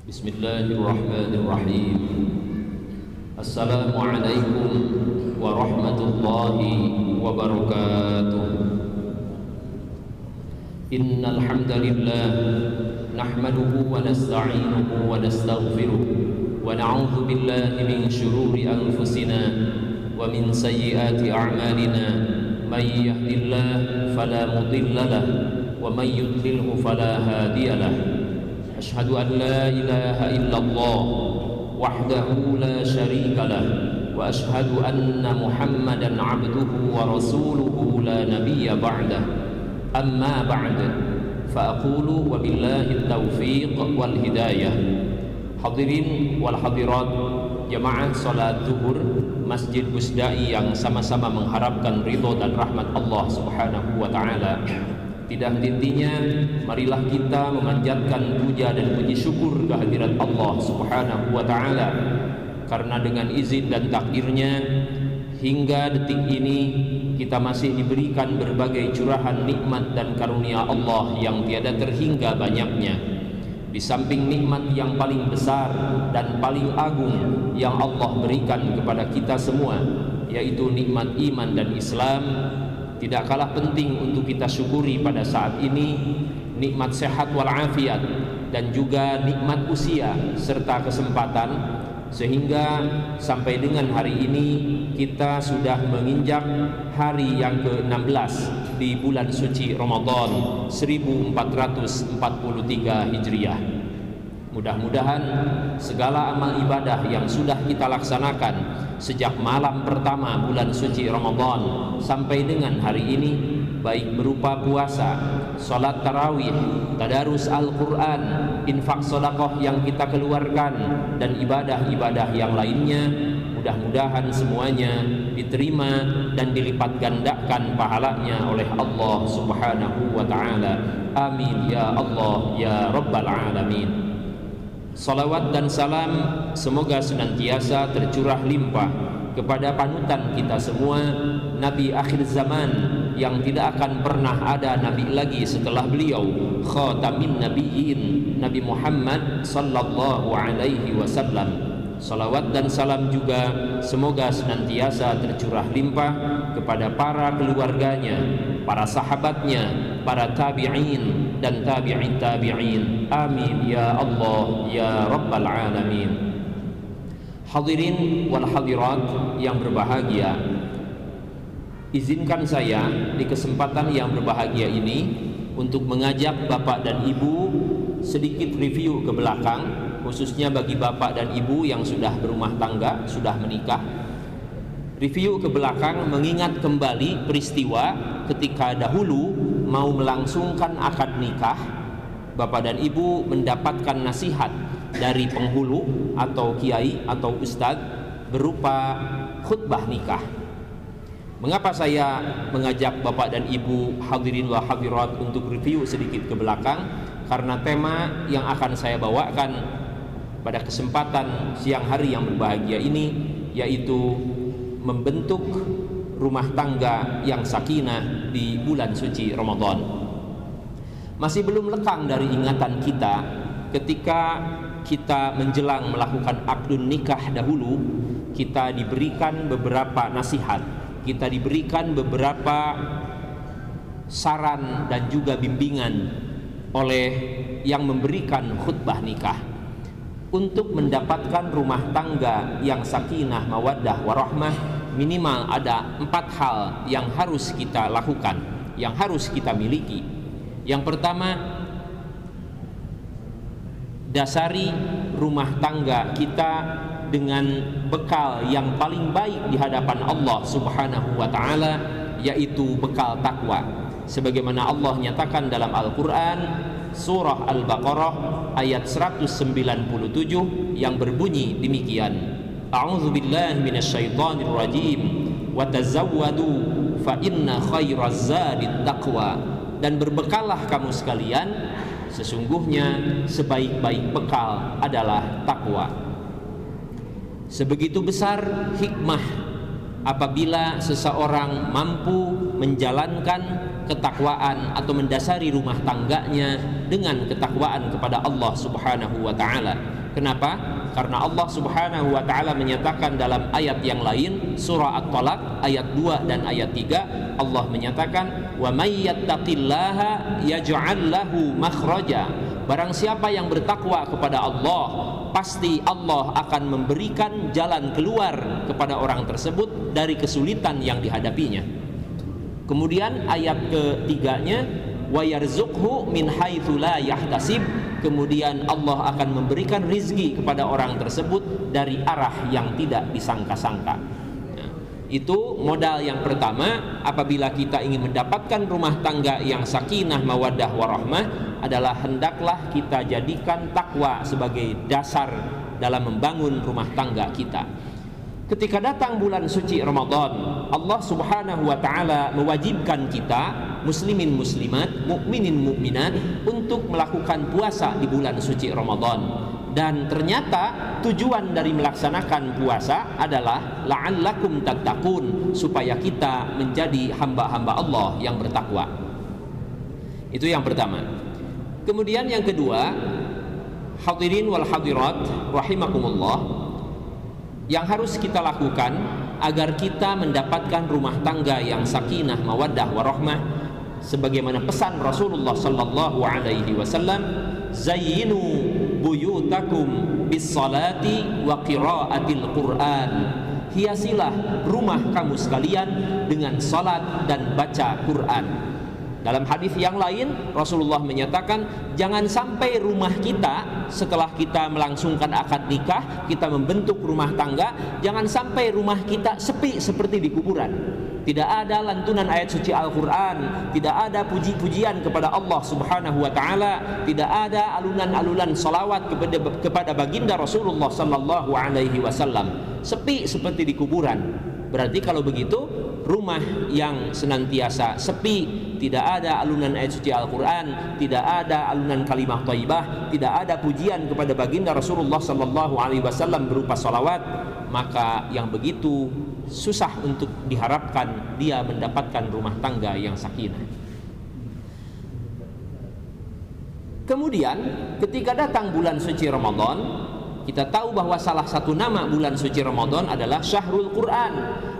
Bismillahirrahmanirrahim. Assalamualaikum warahmatullahi wabarakatuh. Innal hamdalillah nahmaduhu wa nasta'inuhu wa nastaghfiruh wa na'udzu billahi min shururi anfusina wa min sayyiati a'malina. May yahdihillahu fala mudilla lahu wa may yudlilhu fala hadiya lahu. Asyhadu an la ilaha illallah wahdahu la syarika lah wa asyhadu anna Muhammadan abduhu wa rasuluhu la nabiyya ba'dah. Amma ba'd, fa aqulu wa billahi taufiq wal hidayah. Hadirin wal hadirat jamaah salat zuhur Masjid Busdai yang sama-sama mengharapkan ridho dan rahmat Allah Subhanahu wa taala. Tidak henti-hentinya marilah kita memanjatkan puja dan puji syukur kehadirat Allah Subhanahu wa taala, karena dengan izin dan takdirnya hingga detik ini kita masih diberikan berbagai curahan nikmat dan karunia Allah yang tiada terhingga banyaknya. Di samping nikmat yang paling besar dan paling agung yang Allah berikan kepada kita semua, yaitu nikmat iman dan Islam, tidak kalah penting untuk kita syukuri pada saat ini nikmat sehat walafiat dan juga nikmat usia serta kesempatan, sehingga sampai dengan hari ini kita sudah menginjak hari yang ke-16 di bulan suci Ramadan 1443 Hijriah. Mudah-mudahan segala amal ibadah yang sudah kita laksanakan sejak malam pertama bulan suci Ramadan sampai dengan hari ini, baik berupa puasa, salat tarawih, tadarus Al-Quran, infak sedekah yang kita keluarkan, dan ibadah-ibadah yang lainnya, mudah-mudahan semuanya diterima dan dilipat gandakan pahalanya oleh Allah Subhanahu wa ta'ala. Amin ya Allah ya Rabbal Alamin. Salawat dan salam semoga senantiasa tercurah limpah kepada panutan kita semua, Nabi akhir zaman yang tidak akan pernah ada nabi lagi setelah beliau, khatamin nabiyyin, Nabi Muhammad sallallahu alaihi wasallam. Salawat dan salam juga semoga senantiasa tercurah limpah kepada para keluarganya, para sahabatnya, para tabi'in dan tabi'in tabi'in. Amin ya Allah ya Rabbal Alamin. Hadirin wal hadirat yang berbahagia, izinkan saya di kesempatan yang berbahagia ini untuk mengajak Bapak dan Ibu sedikit review ke belakang, khususnya bagi Bapak dan Ibu yang sudah berumah tangga, sudah menikah. Review ke belakang mengingat kembali peristiwa ketika dahulu mau melangsungkan akad nikah, Bapak dan Ibu mendapatkan nasihat dari penghulu atau kiai atau ustadz berupa khutbah nikah. Mengapa saya mengajak Bapak dan Ibu hadirin wa hadirat untuk review sedikit ke belakang? Karena tema yang akan saya bawakan pada kesempatan siang hari yang berbahagia ini, yaitu membentuk rumah tangga yang sakinah di bulan suci Ramadan. Masih belum lekang dari ingatan kita ketika kita menjelang melakukan akdun nikah dahulu, kita diberikan beberapa nasihat, kita diberikan beberapa saran dan juga bimbingan oleh yang memberikan khutbah nikah untuk mendapatkan rumah tangga yang sakinah mawaddah warahmah. Minimal ada 4 hal yang harus kita lakukan, yang harus kita miliki. Yang pertama, dasari rumah tangga kita dengan bekal yang paling baik di hadapan Allah Subhanahu wa ta'ala, yaitu bekal takwa. Sebagaimana Allah nyatakan dalam Al-Quran surah Al-Baqarah ayat 197 yang berbunyi demikian: A'udzu billahi minasyaitonir rajim wa tazawwadu fa inna khairaz zadit taqwa. Dan berbekallah kamu sekalian, sesungguhnya sebaik-baik bekal adalah takwa. Sebegitu besar hikmah apabila seseorang mampu menjalankan ketakwaan atau mendasari rumah tangganya dengan ketakwaan kepada Allah Subhanahu wa taala. Kenapa? Karena Allah Subhanahu wa taala menyatakan dalam ayat yang lain, surah At-Talaq ayat 2 dan ayat 3, Allah menyatakan, "Wa may yattaqillaha yaj'al lahu makhraja." Barang siapa yang bertakwa kepada Allah, pasti Allah akan memberikan jalan keluar kepada orang tersebut dari kesulitan yang dihadapinya. Kemudian ayat ketiganya, wa yarzuqhu min haitsu la yahtasib. Kemudian Allah akan memberikan rizki kepada orang tersebut dari arah yang tidak disangka-sangka. Nah, itu modal yang pertama apabila kita ingin mendapatkan rumah tangga yang sakinah, mawaddah, warahmah, adalah hendaklah kita jadikan takwa sebagai dasar dalam membangun rumah tangga kita. Ketika datang bulan suci Ramadan, Allah Subhanahu wa taala mewajibkan kita muslimin muslimat, mukminin mukminat untuk melakukan puasa di bulan suci Ramadan. Dan ternyata tujuan dari melaksanakan puasa adalah la'allakum tattaqun, supaya kita menjadi hamba-hamba Allah yang bertakwa. Itu yang pertama. Kemudian yang kedua, hadirin wal hadirat rahimakumullah, yang harus kita lakukan agar kita mendapatkan rumah tangga yang sakinah, mawaddah, warahmah, sebagaimana pesan Rasulullah sallallahu alaihi wasallam, zayyinu buyutakum bis salati wa qiraatil Qur'an. Hiasilah rumah kamu sekalian dengan salat dan baca Quran. Dalam hadis yang lain Rasulullah menyatakan, jangan sampai rumah kita setelah kita melangsungkan akad nikah, kita membentuk rumah tangga, jangan sampai rumah kita sepi seperti di kuburan. Tidak ada lantunan ayat suci Al-Quran, tidak ada puji-pujian kepada Allah Subhanahu wa taala, tidak ada alunan-alunan salawat kepada baginda Rasulullah sallallahu alaihi wasallam. Sepi seperti di kuburan. Berarti kalau begitu, rumah yang senantiasa sepi, tidak ada alunan ayat suci Al-Quran, tidak ada alunan kalimah thayyibah, tidak ada pujian kepada baginda Rasulullah sallallahu alaihi wasallam berupa salawat, maka yang begitu susah untuk diharapkan dia mendapatkan rumah tangga yang sakinah. Kemudian ketika datang bulan suci Ramadan, kita tahu bahwa salah satu nama bulan suci Ramadan adalah Syahrul Quran.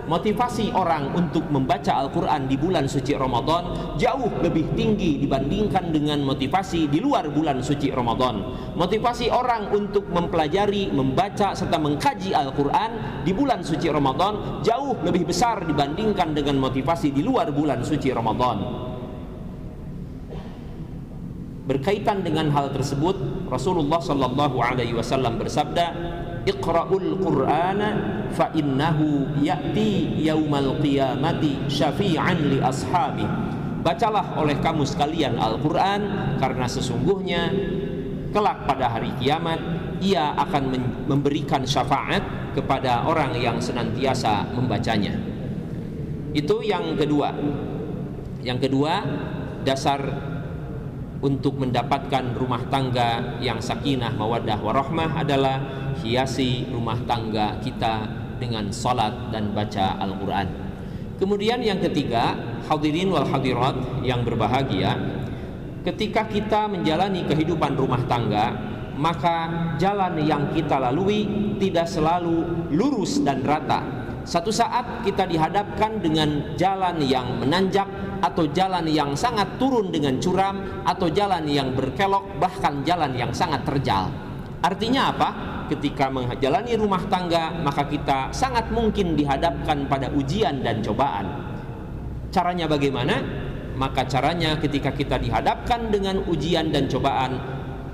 Motivasi orang untuk membaca Al-Quran di bulan suci Ramadan jauh lebih tinggi dibandingkan dengan motivasi di luar bulan suci Ramadan. Motivasi orang untuk mempelajari, membaca, serta mengkaji Al-Quran di bulan suci Ramadan jauh lebih besar dibandingkan dengan motivasi di luar bulan suci Ramadan. Berkaitan dengan hal tersebut, Rasulullah sallallahu alaihi wasallam bersabda, "Iqra'ul Qur'ana fa innahu ya'ti yaumal qiyamati syafi'an li ashabi." Bacalah oleh kamu sekalian Al-Qur'an, karena sesungguhnya kelak pada hari kiamat ia akan memberikan syafaat kepada orang yang senantiasa membacanya. Itu yang kedua. Yang kedua, dasar untuk mendapatkan rumah tangga yang sakinah, mawaddah, warahmah adalah hiasi rumah tangga kita dengan salat dan baca Al-Quran. Kemudian yang ketiga, hadirin wal hadirat yang berbahagia, ketika kita menjalani kehidupan rumah tangga, maka jalan yang kita lalui tidak selalu lurus dan rata. Satu saat kita dihadapkan dengan jalan yang menanjak, atau jalan yang sangat turun dengan curam, atau jalan yang berkelok, bahkan jalan yang sangat terjal. Artinya apa? Ketika menjalani rumah tangga, maka kita sangat mungkin dihadapkan pada ujian dan cobaan. Caranya bagaimana? Maka caranya ketika kita dihadapkan dengan ujian dan cobaan,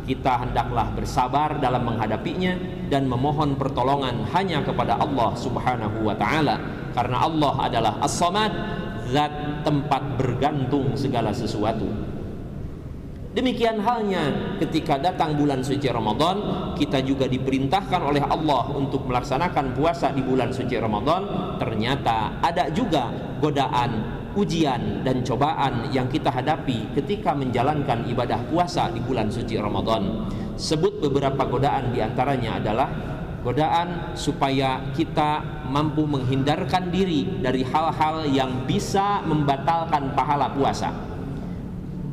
kita hendaklah bersabar dalam menghadapinya dan memohon pertolongan hanya kepada Allah Subhanahu wa taala, karena Allah adalah As-Samad, zat tempat bergantung segala sesuatu. Demikian halnya ketika datang bulan suci Ramadan, kita juga diperintahkan oleh Allah untuk melaksanakan puasa di bulan suci Ramadan. Ternyata ada juga godaan, ujian dan cobaan yang kita hadapi ketika menjalankan ibadah puasa di bulan suci Ramadan. Sebut beberapa godaan, diantaranya adalah godaan supaya kita mampu menghindarkan diri dari hal-hal yang bisa membatalkan pahala puasa.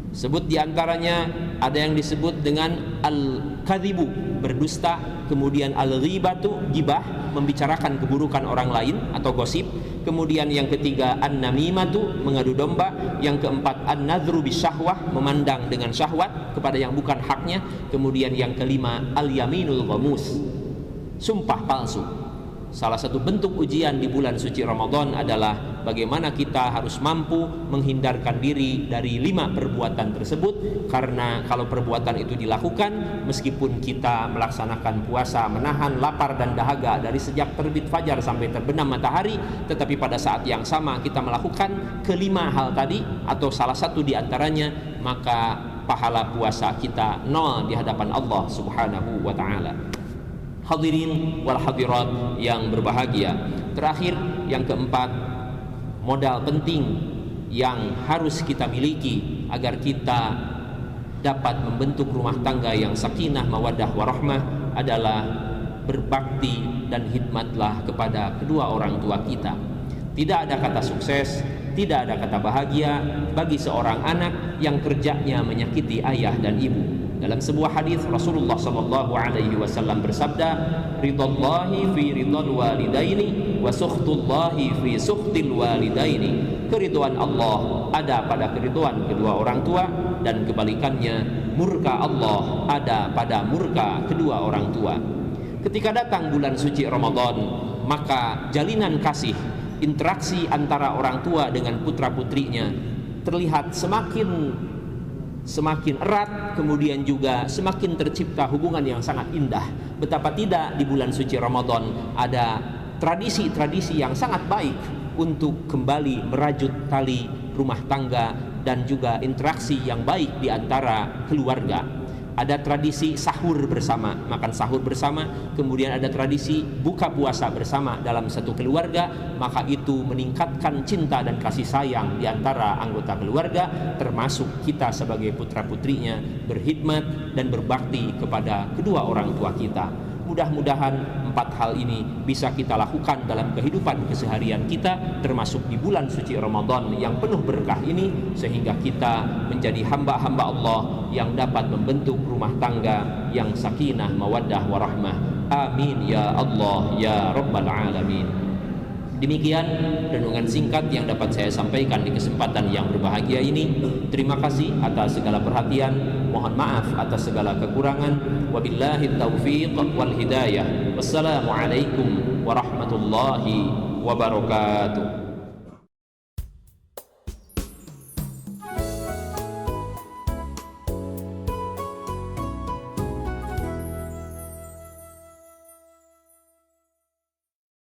Sebut diantaranya ada yang disebut dengan al-kadhibu, berdusta, kemudian al-ghibatu, gibah, membicarakan keburukan orang lain atau gosip, kemudian yang ketiga an-namimatu, mengadu domba, yang keempat an-nadhru bisyahwah, memandang dengan syahwat kepada yang bukan haknya, kemudian yang kelima al-yaminul ghamus, sumpah palsu. Salah satu bentuk ujian di bulan suci Ramadan adalah bagaimana kita harus mampu menghindarkan diri dari 5 perbuatan tersebut, karena kalau perbuatan itu dilakukan meskipun kita melaksanakan puasa, menahan lapar dan dahaga dari sejak terbit fajar sampai terbenam matahari, tetapi pada saat yang sama kita melakukan kelima hal tadi atau salah satu di antaranya, maka pahala puasa kita nol di hadapan Allah Subhanahu wa taala. Hadirin wal hadirat yang berbahagia, terakhir yang keempat, modal penting yang harus kita miliki agar kita dapat membentuk rumah tangga yang sakinah, mawaddah, warahmah adalah berbakti dan hikmatlah kepada kedua orang tua kita. Tidak ada kata sukses, tidak ada kata bahagia bagi seorang anak yang kerjanya menyakiti ayah dan ibu. Dalam sebuah hadis Rasulullah sallallahu alaihi wasallam bersabda, "Ridallahi fi ridal walidaini wa sukhtullahi fi sukhtil walidaini." Keridhaan Allah ada pada keridhaan kedua orang tua, dan kebalikannya, murka Allah ada pada murka kedua orang tua. Ketika datang bulan suci Ramadan, maka jalinan kasih, interaksi antara orang tua dengan putra-putrinya terlihat semakin erat, kemudian juga semakin tercipta hubungan yang sangat indah. Betapa tidak di bulan suci Ramadan ada tradisi-tradisi yang sangat baik untuk kembali merajut tali rumah tangga dan juga interaksi yang baik di antara keluarga. Ada tradisi sahur bersama, makan sahur bersama, kemudian ada tradisi buka puasa bersama dalam satu keluarga, maka itu meningkatkan cinta dan kasih sayang di antara anggota keluarga, termasuk kita sebagai putra-putrinya berkhidmat dan berbakti kepada kedua orang tua kita. Mudah-mudahan 4 hal ini bisa kita lakukan dalam kehidupan keseharian kita, termasuk di bulan suci Ramadan yang penuh berkah ini, sehingga kita menjadi hamba-hamba Allah yang dapat membentuk rumah tangga yang sakinah, mawaddah, warahmah. Amin ya Allah ya Rabbal Alamin. Demikian renungan singkat yang dapat saya sampaikan di kesempatan yang berbahagia ini. Terima kasih atas segala perhatian, mohon maaf atas segala kekurangan. Wabillahi taufiq wal hidayah. Wassalamualaikum warahmatullahi wabarakatuh.